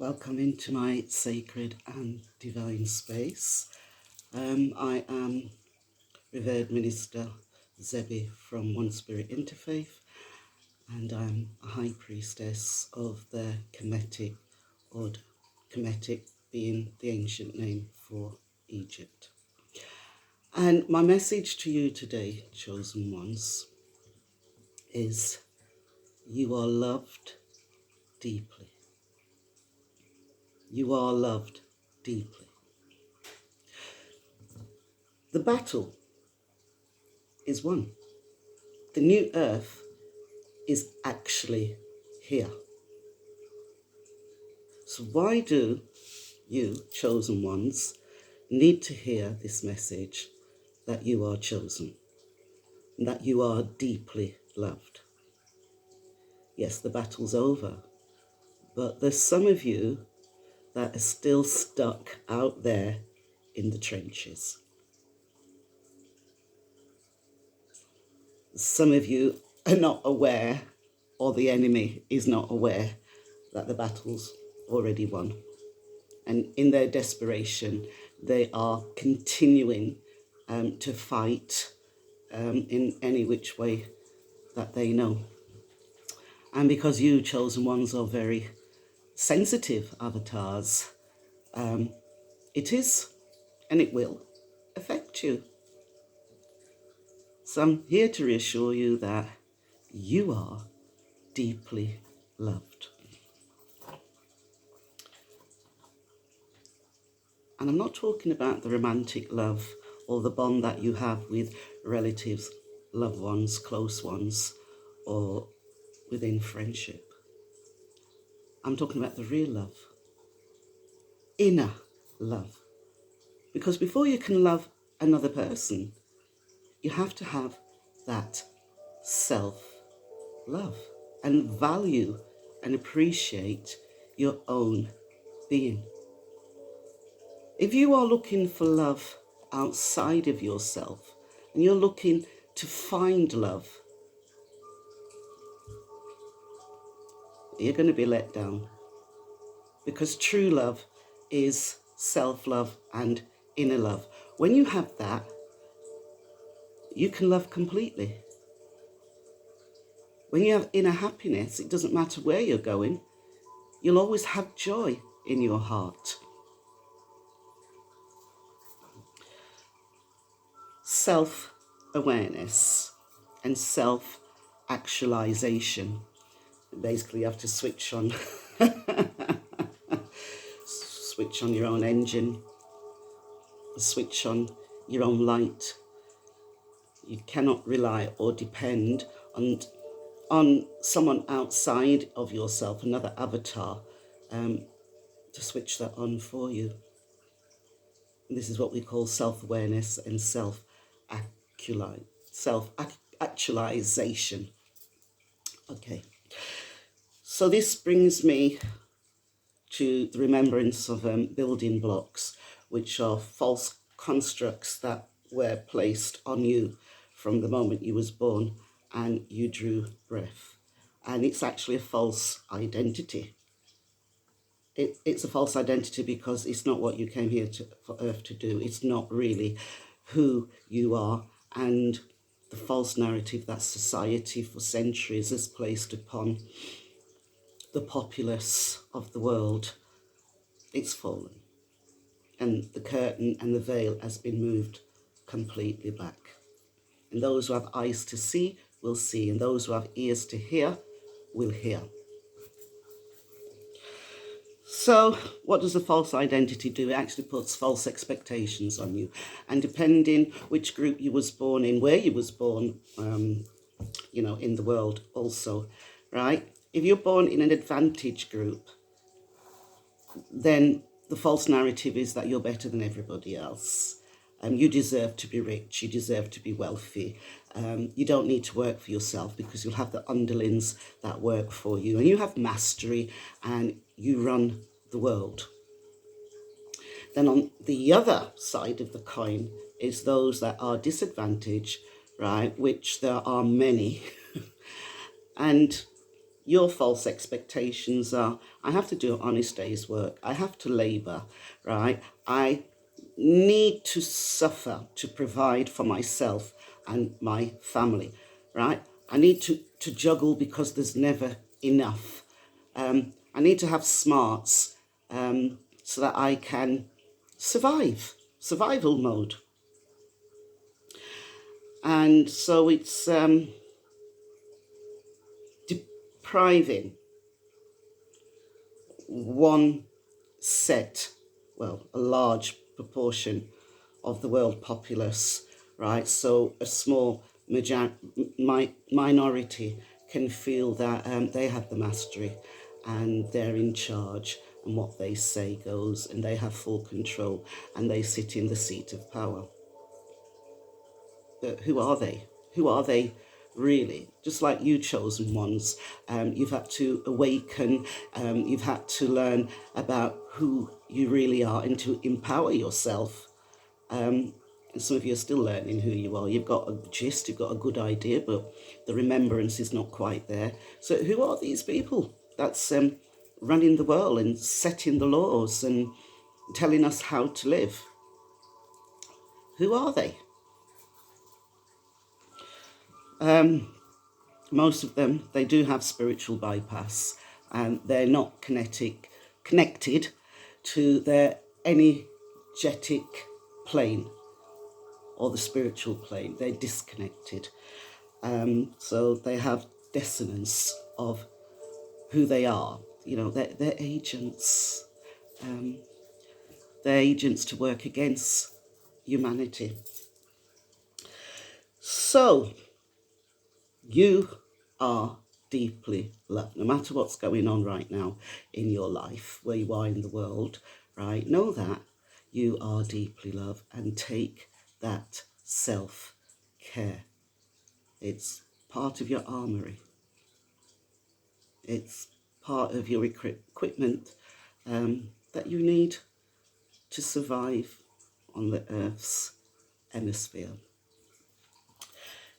Welcome into my sacred and divine space. I am Revered Minister Zebi from One Spirit Interfaith, and I'm a High Priestess of the Kemetic, or Kemetic being the ancient name for Egypt. And my message to you today, chosen ones, is you are loved deeply. You are loved deeply. The battle is won. The new earth is actually here. So why do you, chosen ones, need to hear this message that you are chosen, and that you are deeply loved? Yes, the battle's over, but there's some of you that are still stuck out there in the trenches. Some of you are not aware, or the enemy is not aware, that the battle's already won. And in their desperation, they are continuing to fight in any which way that they know. And because you, chosen ones, are very sensitive avatars, it is and it will affect you. So I'm here to reassure you that you are deeply loved. And I'm not talking about the romantic love or the bond that you have with relatives, loved ones, close ones, or within friendship. I'm talking about the real love, inner love. Because before you can love another person, you have to have that self-love and value and appreciate your own being. If you are looking for love outside of yourself and you're looking to find love, you're going to be let down, because true love is self-love and inner love. When you have that, you can love completely. When you have inner happiness, it doesn't matter where you're going, you'll always have joy in your heart. Self-awareness and self-actualization. Basically, you have to switch on your own engine, switch on your own light. You cannot rely or depend on someone outside of yourself, another avatar, to switch that on for you. And this is what we call self-awareness and self-actualization. Okay. So this brings me to the remembrance of building blocks, which are false constructs that were placed on you from the moment you was born and you drew breath. And it's actually a false identity. It's a false identity because it's not what you came here for Earth to do. It's not really who you are. And the false narrative that society for centuries has placed upon the populace of the world, it's fallen. And the curtain and the veil has been moved completely back. And those who have eyes to see will see, and those who have ears to hear will hear. So what does a false identity do? It actually puts false expectations on you. And depending which group you was born in, where you was born, in the world also, right? If you're born in an advantage group, then the false narrative is that you're better than everybody else. You deserve to be rich, you deserve to be wealthy. You don't need to work for yourself because you'll have the underlings that work for you. And you have mastery and you run the world. Then on the other side of the coin is those that are disadvantaged, right? Which there are many. And Your false expectations are, I have to do an honest day's work. I have to labour, right? I need to suffer to provide for myself and my family, right? I need to juggle because there's never enough. I need to have smarts so that I can survival mode. And so it's depriving one set, well, a large proportion of the world populace, right? So a small minority can feel that they have the mastery and they're in charge, and what they say goes, and they have full control, and they sit in the seat of power. But who are they? Who are they really? Just like you, chosen ones, you've had to awaken, you've had to learn about who you really are and to empower yourself. And some of you are still learning who you are. You've got a gist, you've got a good idea, but the remembrance is not quite there. So who are these people that's running the world and setting the laws and telling us how to live? Who are they? Most of them, they do have spiritual bypass, and they're not connected to their energetic plane or the spiritual plane. They're disconnected. So they have dissonance of who they are. You know, they're agents. They're agents to work against humanity. So you are deeply loved, no matter what's going on right now in your life, where you are in the world, right? Know that you are deeply loved, and take that self-care. It's part of your armory. It's part of your equipment that you need to survive on the Earth's hemisphere.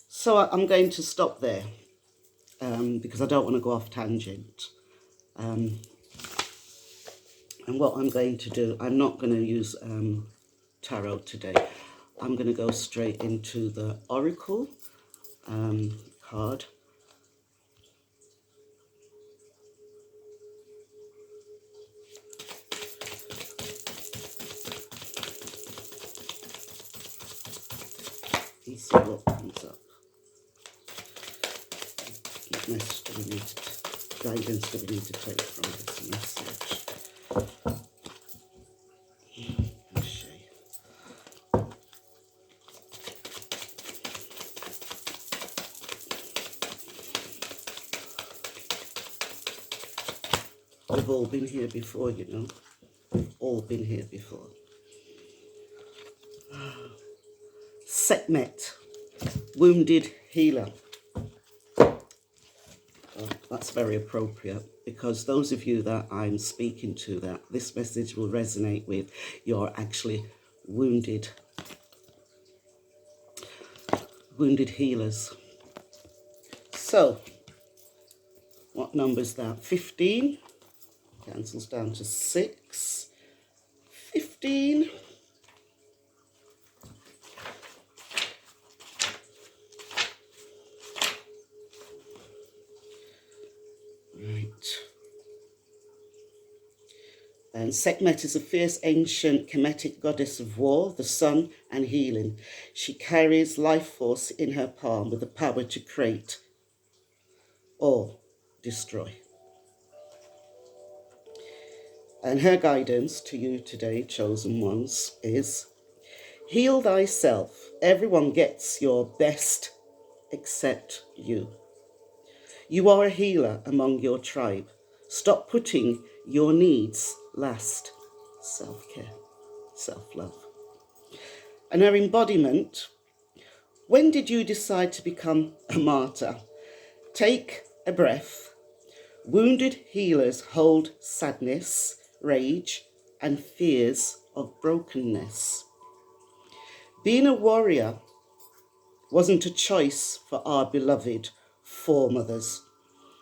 So I'm going to stop there because I don't want to go off tangent. And what I'm going to do, I'm not going to use tarot today. I'm going to go straight into the Oracle card. And see what comes up. What message do we need to, guidance do we need to take from this message? We've all been here before, you know. We've all been here before. Sekhmet, wounded healer. That's very appropriate, because those of you that I'm speaking to, that this message will resonate with, you're actually wounded healers. So, what number is that? 15. Cancels down to 6. 15. Right. And Sekhmet is a fierce, ancient, Kemetic goddess of war, the sun, and healing. She carries life force in her palm with the power to create or destroy. And her guidance to you today, chosen ones, is heal thyself. Everyone gets your best except you. You are a healer among your tribe. Stop putting your needs last. Self-care, self-love. And her embodiment, when did you decide to become a martyr? Take a breath. Wounded healers hold sadness, rage, and fears of brokenness. Being a warrior wasn't a choice for our beloved foremothers.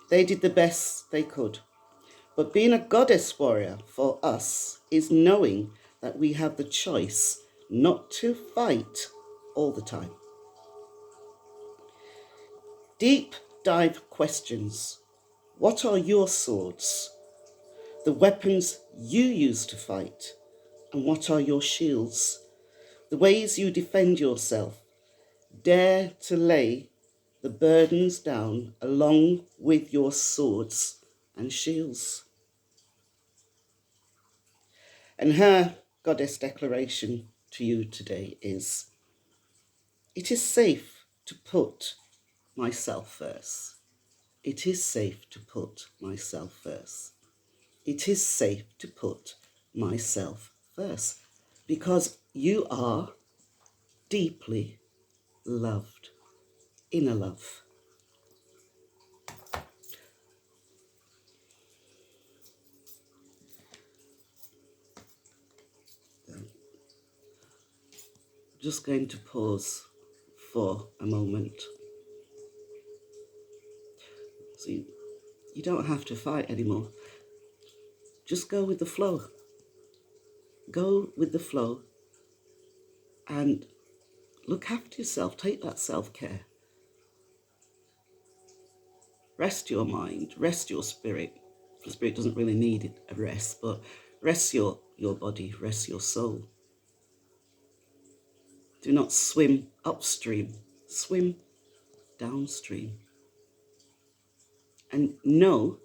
They did the best they could. But being a goddess warrior for us is knowing that we have the choice not to fight all the time. Deep dive questions. What are your swords? The weapons you use to fight? And what are your shields? The ways you defend yourself? Dare to lay the burdens down along with your swords and shields. And her goddess declaration to you today is, it is safe to put myself first. It is safe to put myself first. It is safe to put myself first because you are deeply loved, inner love. Just going to pause for a moment. So you don't have to fight anymore. Just go with the flow. Go with the flow and look after yourself. Take that self-care. Rest your mind, rest your spirit. The spirit doesn't really need a rest, but rest your body, rest your soul. Do not swim upstream, swim downstream. And know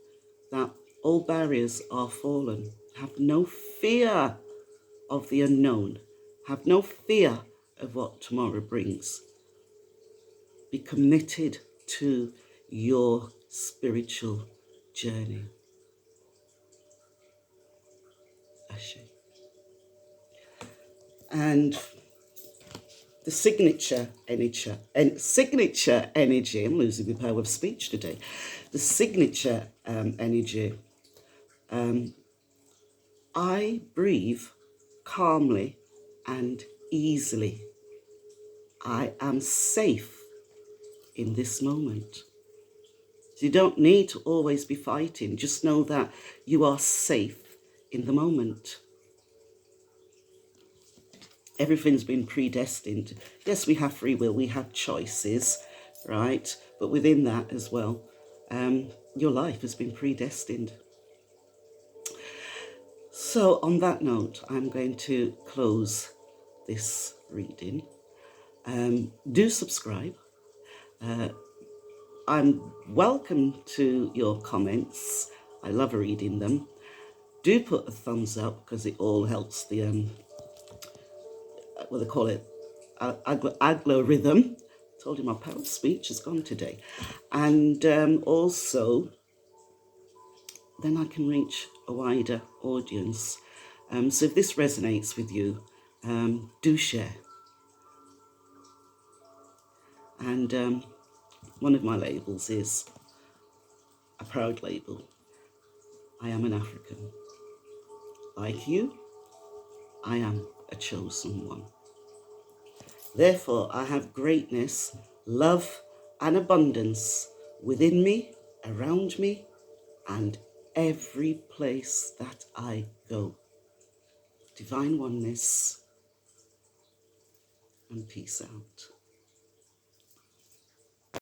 that all barriers are fallen. Have no fear of the unknown. Have no fear of what tomorrow brings. Be committed to your spiritual journey. Ashe. And the signature energy, I'm losing the power of speech today. The signature energy, I breathe calmly and easily. I am safe in this moment. So you don't need to always be fighting. Just know that you are safe in the moment. Everything's been predestined. Yes, we have free will, we have choices, right? But within that as well, your life has been predestined. So on that note, I'm going to close this reading. Do subscribe. I'm welcome to your comments. I love reading them. Do put a thumbs up because it all helps the what they call it, algorithm. Told you my power of speech has gone today. And also, then I can reach a wider audience. So if this resonates with you, do share. And one of my labels is a proud label. I am an African. Like you, I am a chosen one. Therefore, I have greatness, love, and abundance within me, around me, and every place that I go. Divine oneness and peace out.